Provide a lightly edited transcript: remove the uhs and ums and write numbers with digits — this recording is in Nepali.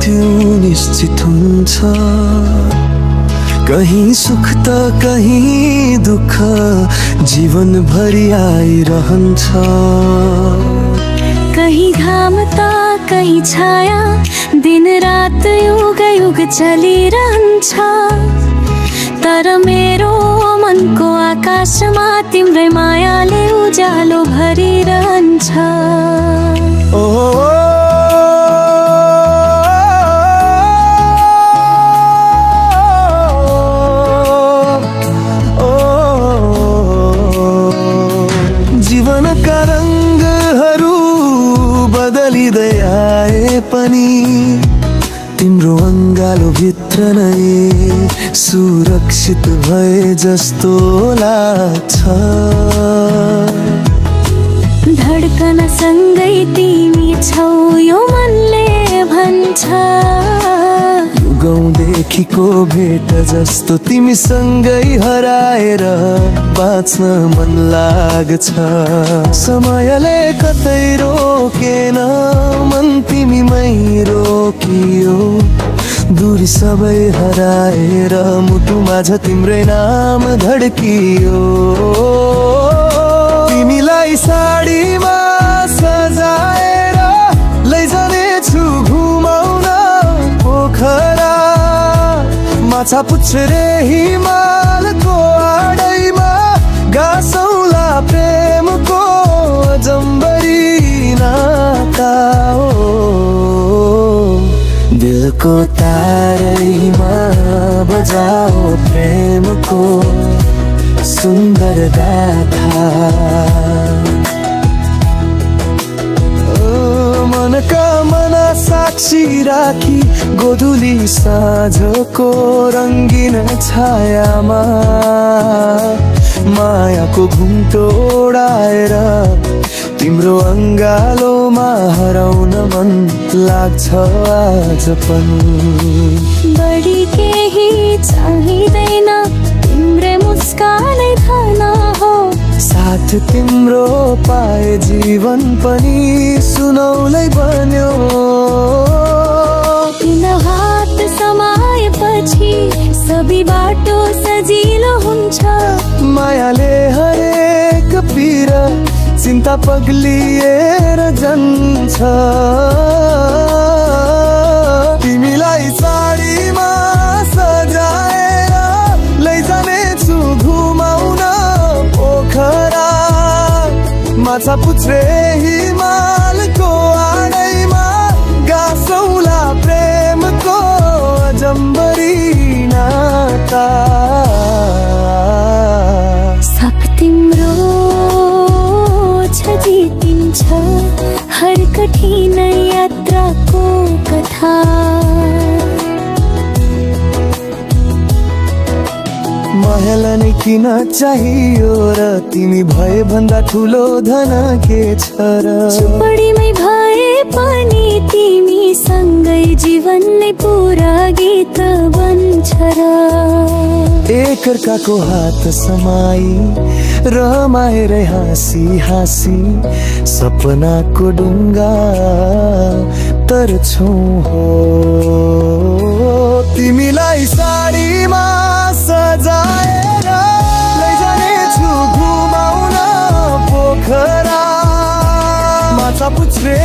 मृत्यु निश्चित हुन्छ। कहीं सुख त कहीं दुःख जीवन भरि आइरहन्छ। कहीं घाम त कहीं छाया दिन रात युग युग चलिरहन्छ। तर मेरो मनको आकाशमा तिम्रै मायाले उज्यालो भरिरहन्छ। जीवनका रङ्गहरू बदलिँदै आए पनि तिम्रो अङ्गालो भित्र नै सुरक्षित भए जस्तो लाग्छ। धड्कन सँगै तिमी छौ यो मनले भन्छ। गाउँदेखिको भेट जस्तो तिमीसँगै हराएर बाँच्न मन लाग्छ। समयले कतै रोकेन मन तिमीमै रोकियो। दूरी सबै हराएर मुटु माझ तिम्रै नाम धड्कियो। तिमीलाई साडीमा सजाएर लैजानेछु घुमाउन पोखरा। माछा पुच्छरे हिमालको आडैमा गासौला प्रेमको जम्बरी नाता हो। दिलको तारैमा बजाओ प्रेमको सुन्दर गाथा। मनका मना साक्षी राखी गोधुली साँझको रङ्गिन छायामा मायाको घुम्टो ओढाएर तिम्रो अङ्गालोमा हराउन मन लाग्छ आज पनि। बढी केही चाहिँदैन तिम्रै मुस्कानै धन हो। साथ तिम्रो पाए जीवन पनि सुनौलै बन्यो। तिन हात समाएपछि सबै बाटो सजिलो हुन्छ। मायाले हरेक पीडा चिन्ता पग्लिएर जान्छ। तिमीलाई साडीमा सजाएर लैजानेछु घुमाउन पोखरा। माछा पुच्छरे हिमालको आडैमा गासौला प्रेमको जम्बरी नाता। सब तिम्रो जितिन्छ हर कठिन यात्राको कथा। मायालाई नै किन चाहियो र तिमी भए भन्दा ठुलो धन के छ र। झुपडीमै भए पनि तिमी सँगै जीवन नै पुरा गीत बन्छ र। एकअर्काको हात समाई रमाएर हाँसी हाँसी सपनाको डुङ्गा तर्छौ हो। तिमीलाई साडीमा सजाएर लैजानेछु घुमाउन पोखरा। माछा पुच्छरे